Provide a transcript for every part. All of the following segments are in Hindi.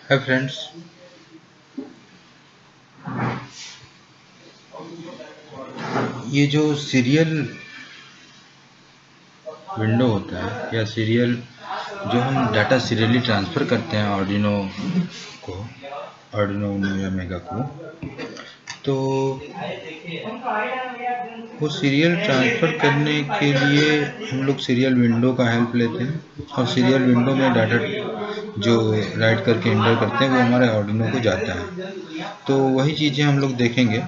हाय फ्रेंड्स, ये जो सीरियल विंडो होता है या सीरियल जो हम डाटा सीरियली ट्रांसफ़र करते हैं को आर्डिनो यूनो या मेगा को, तो वो सीरियल ट्रांसफ़र करने के लिए हम लोग सीरियल विंडो का हेल्प लेते हैं और सीरियल विंडो में डाटा जो राइट करके एंटर करते हैं वो हमारे आर्डिनो को जाता है। तो वही चीज़ें हम लोग देखेंगे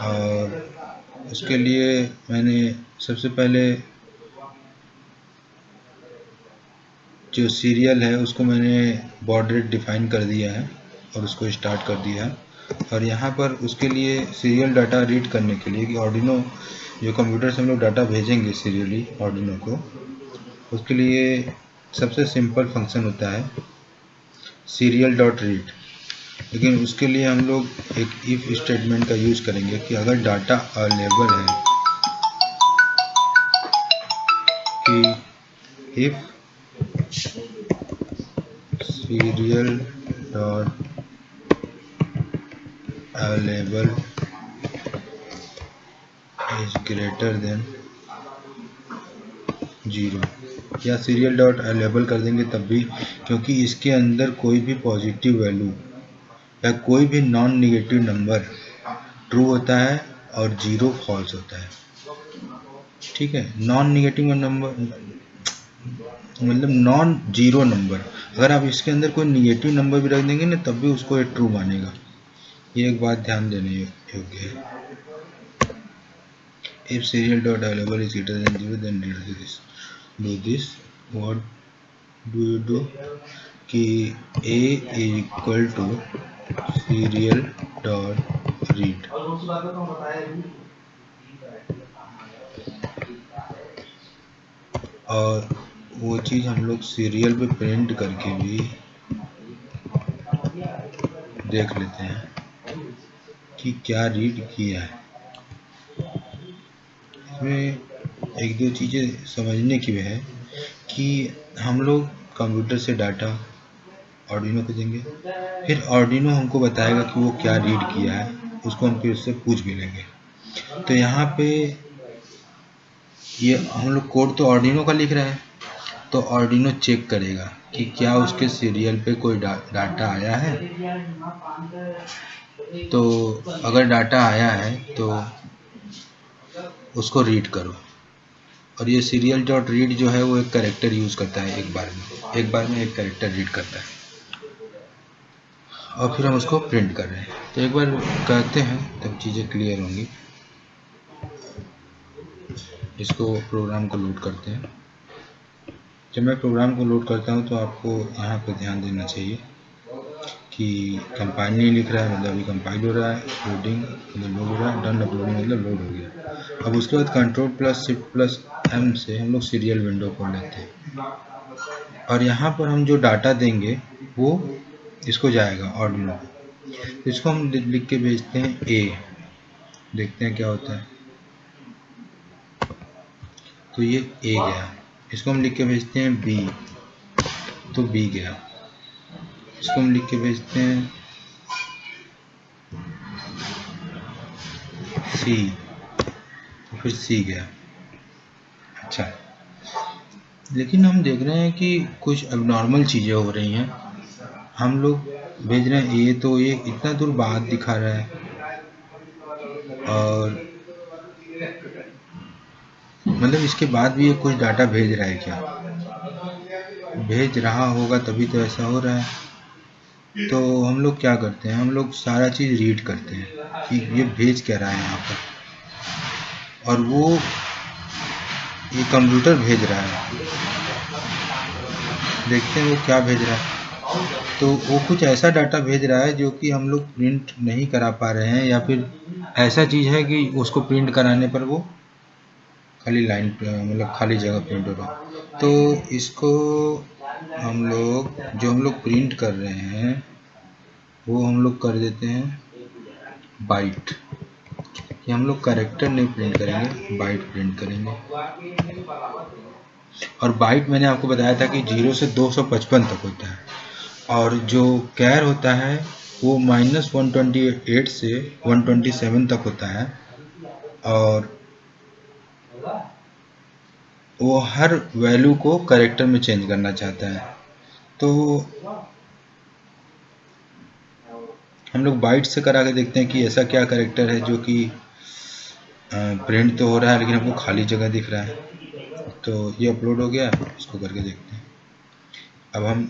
और उसके लिए मैंने सबसे पहले जो सीरियल है उसको मैंने बॉड रेट डिफ़ाइन कर दिया है और उसको स्टार्ट कर दिया है। और यहाँ पर उसके लिए सीरियल डाटा रीड करने के लिए कि आर्डिनो जो कंप्यूटर से हम लोग डाटा भेजेंगे सीरियली आर्डिनो को, उसके लिए सबसे सिंपल फंक्शन होता है सीरियल डॉट रीड। लेकिन उसके लिए हम लोग एक इफ़ स्टेटमेंट का यूज़ करेंगे कि अगर डाटा अवेलेबल है कि if serial dot available is greater than 0 या सीरियल डॉट अवेलेबल कर देंगे तब भी, क्योंकि इसके अंदर कोई भी पॉजिटिव वैल्यू या कोई भी नॉन निगेटिव नंबर ट्रू होता है और 0 फॉल्स होता है। ठीक है, नॉन निगेटिव नंबर मतलब नॉन जीरो नंबर। अगर आप इसके अंदर कोई निगेटिव नंबर भी रख देंगे ना तब भी उसको ये ट्रू मानेगा। ये एक बात ध्यान देने योग्य है। If serial dot available is greater than 0 then do this. What do you do? कि a is equal to serial dot read और वो चीज़ हम लोग सीरियल पे प्रिंट करके भी देख लेते हैं कि क्या रीड किया है। इसमें एक दो चीज़ें समझने की है कि हम लोग कंप्यूटर से डाटा आर्डिनो को देंगे, फिर आर्डिनो हमको बताएगा कि वो क्या रीड किया है, उसको हम फिर उससे पूछ भी लेंगे। तो यहाँ पे ये हम लोग कोड तो आर्डिनो का लिख रहे हैं, तो आर्डिनो चेक करेगा कि क्या उसके सीरियल पे कोई डाटा आया है। तो अगर डाटा आया है तो उसको रीड करो। और ये सीरियल डॉट रीड जो है वो एक कैरेक्टर यूज़ करता है, एक बार में एक कैरेक्टर रीड करता है और फिर हम उसको प्रिंट कर रहे हैं। तो एक बार कहते हैं तब चीज़ें क्लियर होंगी। इसको प्रोग्राम को लोड करते हैं। जब मैं प्रोग्राम को लोड करता हूँ तो आपको यहाँ पर ध्यान देना चाहिए कि कंपाइल नहीं लिख रहा है, मतलब अभी कंपाइल हो रहा है, लोडिंग मतलब लोड हो रहा है, डन अपलोडिंग मतलब लोड हो गया। अब उसके बाद Ctrl+Shift+M से हम लोग सीरियल विंडो खोल लेते हैं और यहाँ पर हम जो डाटा देंगे वो इसको जाएगा आर्डिनो को। इसको हम लिख के भेजते हैं A, देखते हैं क्या होता है। तो ये A गया। इसको हम लिख के भेजते हैं B, तो B गया। इसको हम लिख के भेजते हैं C, तो फिर C गया। अच्छा, लेकिन हम देख रहे हैं कि कुछ अबनॉर्मल चीज़ें हो रही हैं। हम लोग भेज रहे हैं ये, तो ये इतना दूर बात दिखा रहा है और मतलब इसके बाद भी ये कुछ डाटा भेज रहा है क्या? भेज रहा होगा तभी तो ऐसा हो रहा है। तो हम लोग क्या करते हैं, हम लोग सारा चीज़ रीड करते हैं कि ये भेज क्या रहा है यहाँ पर, और वो ये कंप्यूटर भेज रहा है। देखते हैं वो क्या भेज रहा है। तो वो कुछ ऐसा डाटा भेज रहा है जो कि हम लोग प्रिंट नहीं करा पा रहे हैं, या फिर ऐसा चीज़ है कि उसको प्रिंट कराने पर वो खाली लाइन मतलब खाली जगह प्रिंट हो रहा है। तो इसको हम लोग प्रिंट कर रहे हैं वो हम लोग कर देते हैं बाइट। कि हम लोग कैरेक्टर नहीं प्रिंट करेंगे, बाइट प्रिंट करेंगे। और बाइट मैंने आपको बताया था कि 0 से 255 तक होता है। और जो कैर होता है वो -128 से 127 तक होता है, और वो हर वैल्यू को कैरेक्टर में चेंज करना चाहता है। तो हम लोग बाइट से करा के देखते हैं कि ऐसा क्या कैरेक्टर है जो कि प्रिंट तो हो रहा है लेकिन हमको खाली जगह दिख रहा है। तो ये अपलोड हो गया, इसको करके देखते हैं। अब हम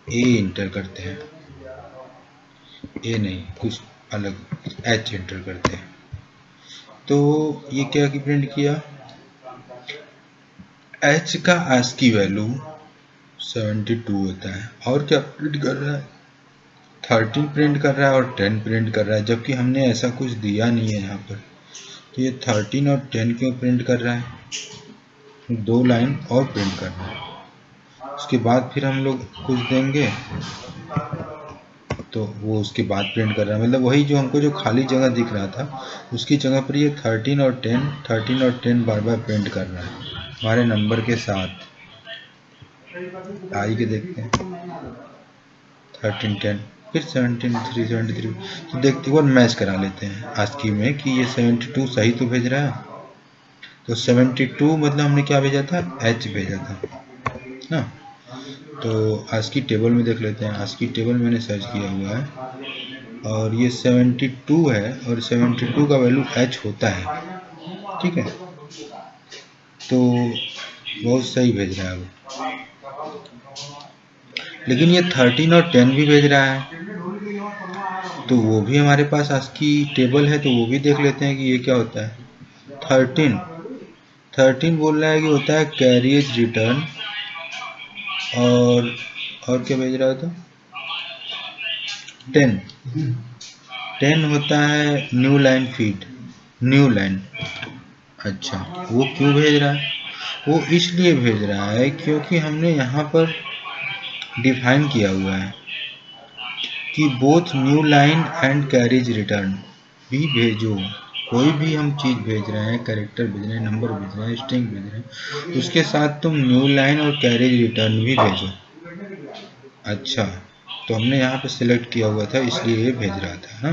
ए इंटर करते हैं, ए नहीं कुछ अलग, एच इंटर करते हैं। तो ये क्या की प्रिंट किया, एच का आस्की वैल्यू 72 होता है, और क्या प्रिंट कर रहा है, 13 प्रिंट कर रहा है और 10 प्रिंट कर रहा है, जबकि हमने ऐसा कुछ दिया नहीं है यहाँ पर। तो ये 13 और 10 क्यों प्रिंट कर रहा है, 2 लाइन और प्रिंट कर रहा है। उसके बाद फिर हम लोग कुछ देंगे तो वो उसके बाद प्रिंट कर रहा है, मतलब वही जो हमको जो खाली जगह दिख रहा था उसकी जगह पर ये 13 और 10 बार बार प्रिंट कर रहा है हमारे नंबर के साथ। आई के देखते हैं, 13 10 फिर 73 73। तो देखते एक बार मैच करा लेते हैं आस्की में कि ये 72 सही तो भेज रहा है। तो 72 मतलब हमने क्या भेजा था, एच भेजा था ना। तो आस्की टेबल में देख लेते हैं, आस्की टेबल मैंने सर्च किया हुआ है और ये 72 है, और 72 का वैल्यू एच होता है, ठीक है। तो बहुत सही भेज रहा है वो, लेकिन ये 13 और 10 भी भेज रहा है, तो वो भी हमारे पास आस्की टेबल है, तो वो भी देख लेते हैं कि ये क्या होता है। 13 बोल रहा है कि होता है कैरियज रिटर्न, और क्या भेज रहा था, 10 होता है new line feed, new line. अच्छा, वो क्यों भेज रहा है, वो इसलिए भेज रहा है क्योंकि हमने यहाँ पर डिफाइन किया हुआ है कि both new line and carriage return भी भेजो। कोई भी हम चीज़ भेज रहे हैं, कैरेक्टर भेज रहे हैं, नंबर भेज रहे हैं, स्ट्रिंग भेज रहे हैं, उसके साथ तुम न्यू लाइन और कैरिज रिटर्न भी भेजो। अच्छा, तो हमने यहाँ पे सिलेक्ट किया हुआ था इसलिए ये भेज रहा था ना।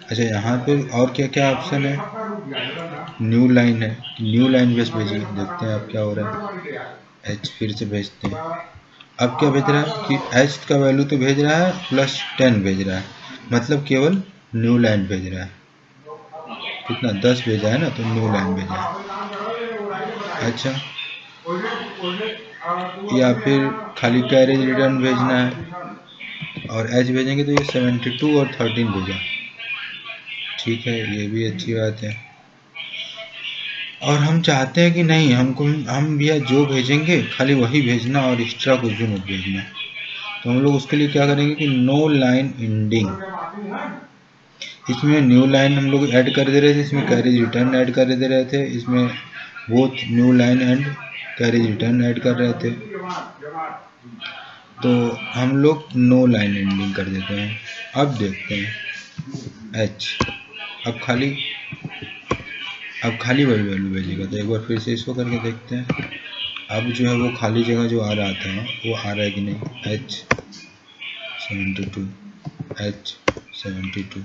अच्छा, यहाँ पे और क्या क्या ऑप्शन है, न्यू लाइन है, न्यू लाइन बेस भेजिए, देखते हैं अब क्या हो रहा है। एच फिर से भेजते हैं, अब क्या भेज रहा है कि एच का वैल्यू तो भेज रहा है +10 भेज रहा है, मतलब केवल न्यू लाइन भेज रहा है। कितना 10 भेजा है ना, तो न्यू लाइन भेजा है। अच्छा, या फिर खाली कैरेज रिटर्न भेजना है और एच भेजेंगे तो ये 72 और 13 भेजा, ठीक है, ये भी अच्छी बात है। और हम चाहते हैं कि नहीं, हम भैया जो भेजेंगे खाली वही भेजना और एक्स्ट्रा कुछ भी मत भेजना। तो हम लोग उसके लिए क्या करेंगे कि नो लाइन एंडिंग, इसमें न्यू लाइन हम लोग ऐड कर दे रहे थे, इसमें कैरेज रिटर्न ऐड कर दे रहे थे, इसमें both new line and carriage return add कर रहे थे। तो हम लोग नो लाइन एंडिंग कर देते हैं। अब देखते हैं एच, अब खाली वही वैल्यू भेजेगा। तो एक बार फिर से इसको करके देखते हैं। अब जो है वो खाली जगह जो आ रहा था वो आ रहा है कि नहीं, H72 H72,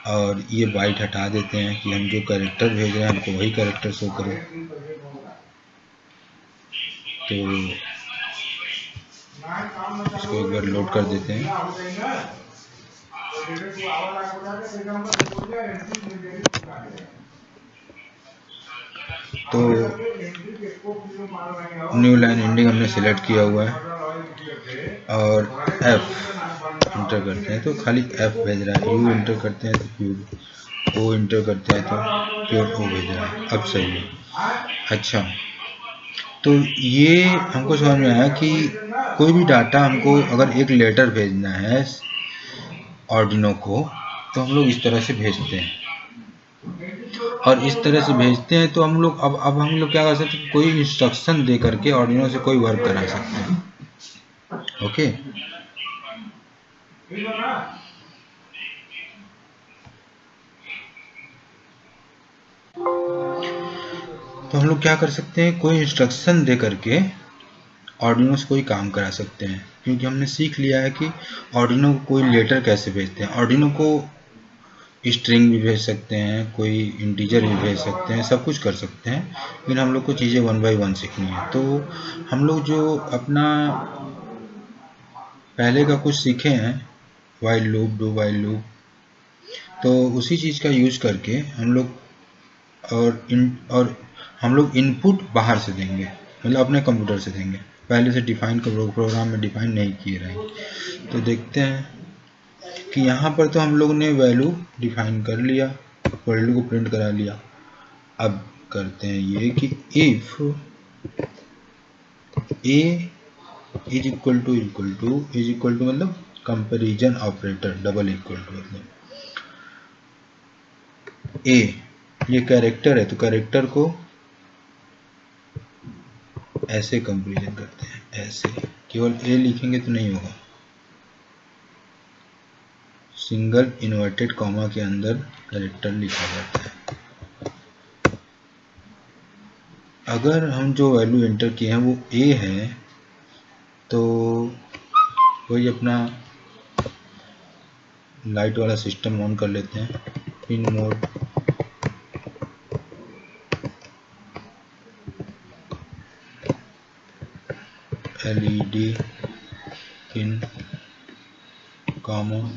और ये बाइट हटा देते हैं कि हम जो कैरेक्टर भेज रहे हैं हमको वही कैरेक्टर शो करे। तो इसको एक बार लोड कर देते हैं। तो न्यू लाइन एंडिंग हमने सिलेक्ट किया हुआ है और F इंटर करते हैं तो खाली F भेज रहा है, U इंटर करते हैं तो प्योर, O इंटर करते हैं तो प्योर O भेज रहा है। अब सही है। अच्छा, तो ये हमको समझ में आया कि कोई भी डाटा हमको अगर एक लेटर भेजना है आर्डिनो को, तो हम लोग इस तरह से भेजते हैं, और इस तरह से भेजते हैं तो हम लोग अब हम लोग क्या कर सकते हैं, कोई इंस्ट्रक्शन दे करके आर्डिनो से कोई वर्क करा सकते हैं। ओके, तो हम लोग क्या कर सकते हैं, कोई इंस्ट्रक्शन दे करके आर्डिनो से कोई काम करा सकते हैं, क्योंकि हमने सीख लिया है कि आर्डिनो को कोई लेटर कैसे भेजते हैं। आर्डिनो को स्ट्रिंग भी भेज सकते हैं, कोई इंटीजर भी भेज सकते हैं, सब कुछ कर सकते हैं, लेकिन हम लोग को चीज़ें 1 बाय 1 सीखनी है। तो हम लोग जो अपना पहले का कुछ सीखे हैं, while loop, do while loop, तो उसी चीज़ का यूज करके हम लोग और हम लोग इनपुट बाहर से देंगे, मतलब अपने कंप्यूटर से देंगे, पहले से डिफाइन प्रोग्राम में डिफाइन नहीं किए रहेंगे। तो देखते हैं कि यहाँ पर तो हम लोग ने वैल्यू डिफाइन कर लिया, वैल्यू को प्रिंट करा लिया। अब करते हैं ये कि if a is equal to मतलब comparison operator, double equal to मतलब a, ये कैरेक्टर है तो कैरेक्टर को ऐसे कंपैरिजन करते हैं, ऐसे केवल a लिखेंगे तो नहीं होगा, सिंगल इन्वर्टेड कॉमा के अंदर कैरेक्टर लिखा जाता है। अगर हम जो वैल्यू एंटर किए हैं वो a है, तो वही अपना लाइट वाला सिस्टम ऑन कर लेते हैं, pin mode, LED pin comma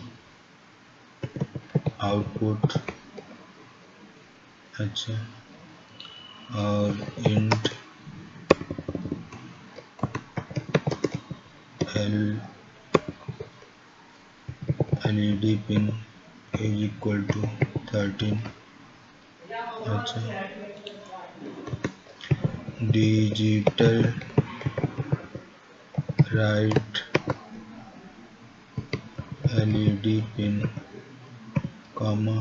output, अच्छा, और int LED pin is equal to 13, अच्छा, digital write LED pin comma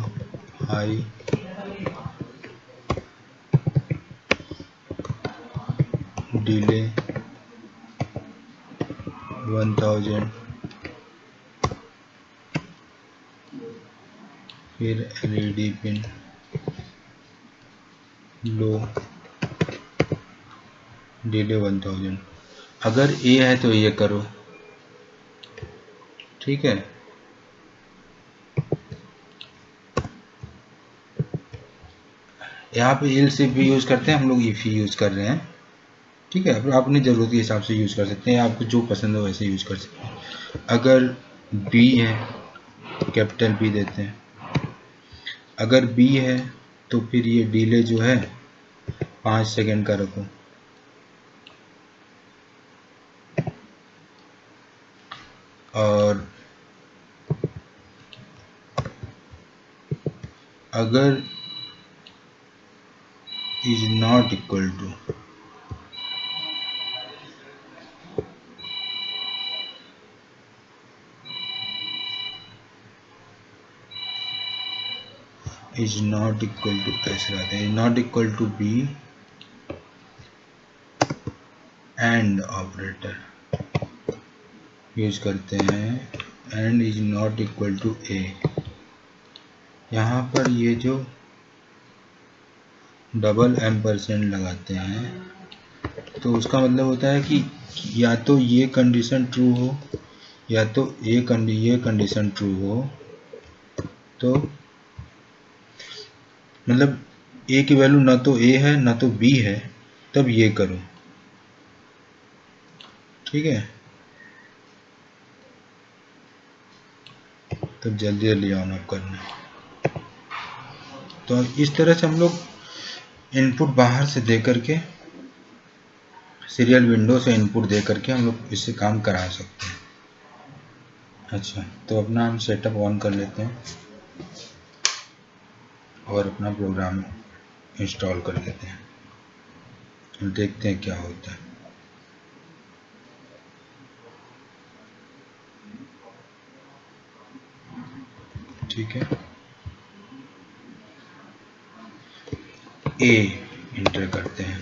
high delay 1000, फिर एलईडी पिन लो डिले 1000। अगर ए है तो ये करो, ठीक है। यहाँ पे इल सिर्फ भी यूज करते हैं हम लोग, इफ ही यूज कर रहे हैं, ठीक है। आप अपनी ज़रूरत के हिसाब से यूज कर सकते हैं, आपको जो पसंद हो वैसे यूज कर सकते हैं। अगर बी है, कैपिटल बी देते हैं, अगर बी है तो फिर ये डिले जो है 5 सेकेंड का रखो, और अगर is not equal to, is not equal to ऐसे रहते हैं, is not equal to B and operator use करते हैं, and is not equal to A. यहाँ पर ये जो डबल एम्परसेंड लगाते हैं तो उसका मतलब होता है कि या तो ये कंडीशन ट्रू हो, या तो ये कंडीशन ट्रू हो, तो मतलब ए की वैल्यू ना तो ए है ना तो बी है, तब ये करो, ठीक है। तब जल्दी जल्दी ऑन ऑफ करना। तो इस तरह से हम लोग इनपुट बाहर से दे करके, सीरियल विंडो से इनपुट दे करके हम लोग इससे काम करा सकते हैं। अच्छा, तो अपना हम सेटअप ऑन कर लेते हैं और अपना प्रोग्राम इंस्टॉल कर लेते हैं, देखते हैं क्या होता है। ठीक है, ए इंटर करते हैं,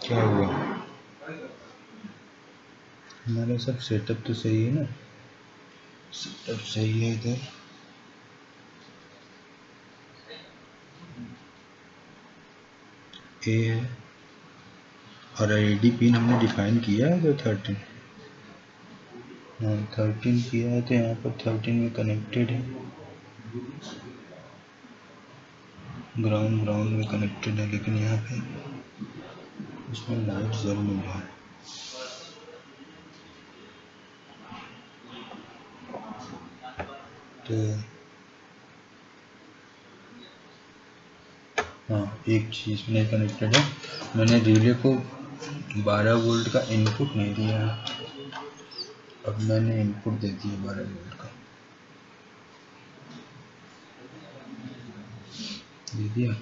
क्या हुआ, हमारा सब सेटअप तो सही है ना, सेटअप सही है इधर। ए है और एलईडी पिन हमने डिफाइन किया है जो 13, हाँ 13 किया है, तो यहाँ पर 13 में कनेक्टेड है, ग्राउंड में कनेक्टेड है, लेकिन यहाँ पे इसमें लाइट जल नहीं रहा है। तो हाँ एक चीज़ नहीं कनेक्टेड है, मैंने रिले को 12 वोल्ट का इनपुट नहीं दिया है, अब मैंने इनपुट दे दिया 12 वोल्ट का, दे दिया।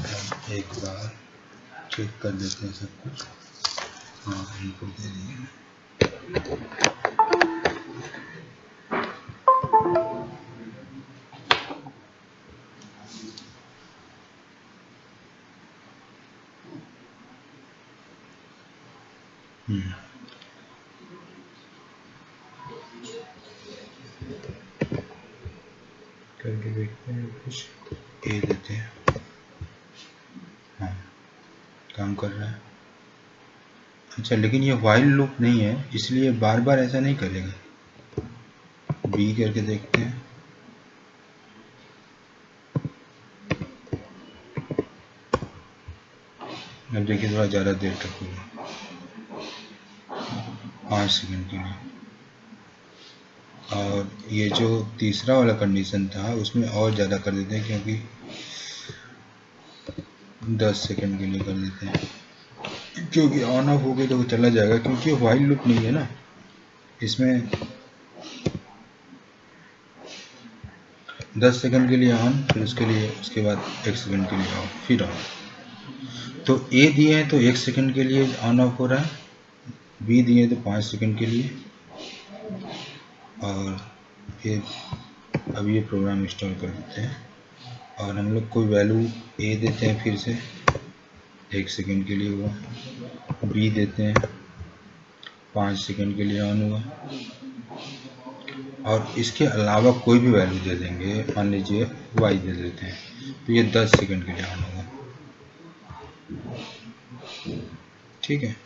अब एक बार चेक कर लेते हैं सब कुछ, हाँ इनपुट दे दिया। करके देखते हैं, कुछ ए देते हैं, हाँ काम कर रहा है। अच्छा लेकिन ये वाइल लूप नहीं है, इसलिए बार बार ऐसा नहीं करेगा। बी करके देखते हैं, अब देखिए थोड़ा ज़्यादा देर तक होगा, 5 सेकंड के लिए। और ये जो तीसरा वाला कंडीशन था उसमें और ज़्यादा कर देते हैं, क्योंकि 10 सेकंड के लिए कर देते हैं, क्योंकि ऑन ऑफ हो गए तो वो चला जाएगा, क्योंकि वाइल लूप नहीं है ना इसमें। 10 सेकंड के लिए ऑन, फिर उसके बाद 1 सेकंड के लिए ऑफ, फिर ऑन। तो ए दिए हैं तो 1 सेकंड के लिए ऑन ऑफ हो रहा है, बी दिए तो 5 सेकंड के लिए, और फिर अब ये प्रोग्राम इंस्टॉल कर देते हैं और हम लोग कोई वैल्यू ए देते हैं, फिर से 1 सेकंड के लिए हुआ, बी देते हैं 5 सेकंड के लिए ऑन हुआ, और इसके अलावा कोई भी वैल्यू दे देंगे, मान लीजिए वाई दे देते हैं, तो ये 10 सेकंड के लिए ऑन होगा। ठीक है,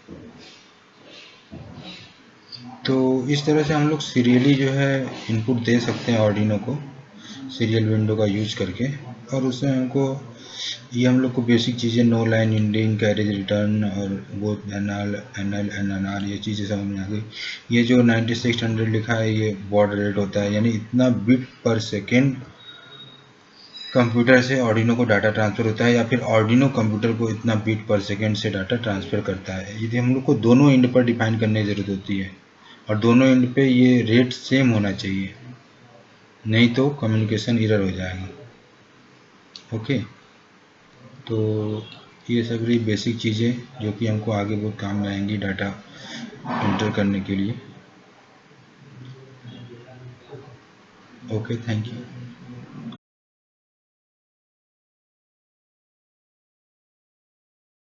तो इस तरह से हम लोग सीरियली जो है इनपुट दे सकते हैं आर्डिनो को, सीरियल विंडो का यूज करके, और उसमें हमको ये हम लोग को बेसिक चीज़ें, no line ending, carriage return और वो NL, ये चीज़ें समझ में आ गई। ये जो 9600 लिखा है ये बॉड रेट होता है, यानी इतना बिट पर सेकेंड कंप्यूटर से आर्डिनो को डाटा ट्रांसफ़र होता है, या फिर आर्डिनो कंप्यूटर को इतना बिट पर सेकेंड से डाटा ट्रांसफ़र करता है। यदि हम लोग को दोनों एंड पर डिफाइन करने की ज़रूरत होती है, और दोनों एंड पे ये रेट सेम होना चाहिए, नहीं तो कम्युनिकेशन एरर हो जाएगा। ओके, तो ये सभी बेसिक चीज़ें जो कि हमको आगे बहुत काम में आएंगी डाटा एंटर करने के लिए। Okay, thank you.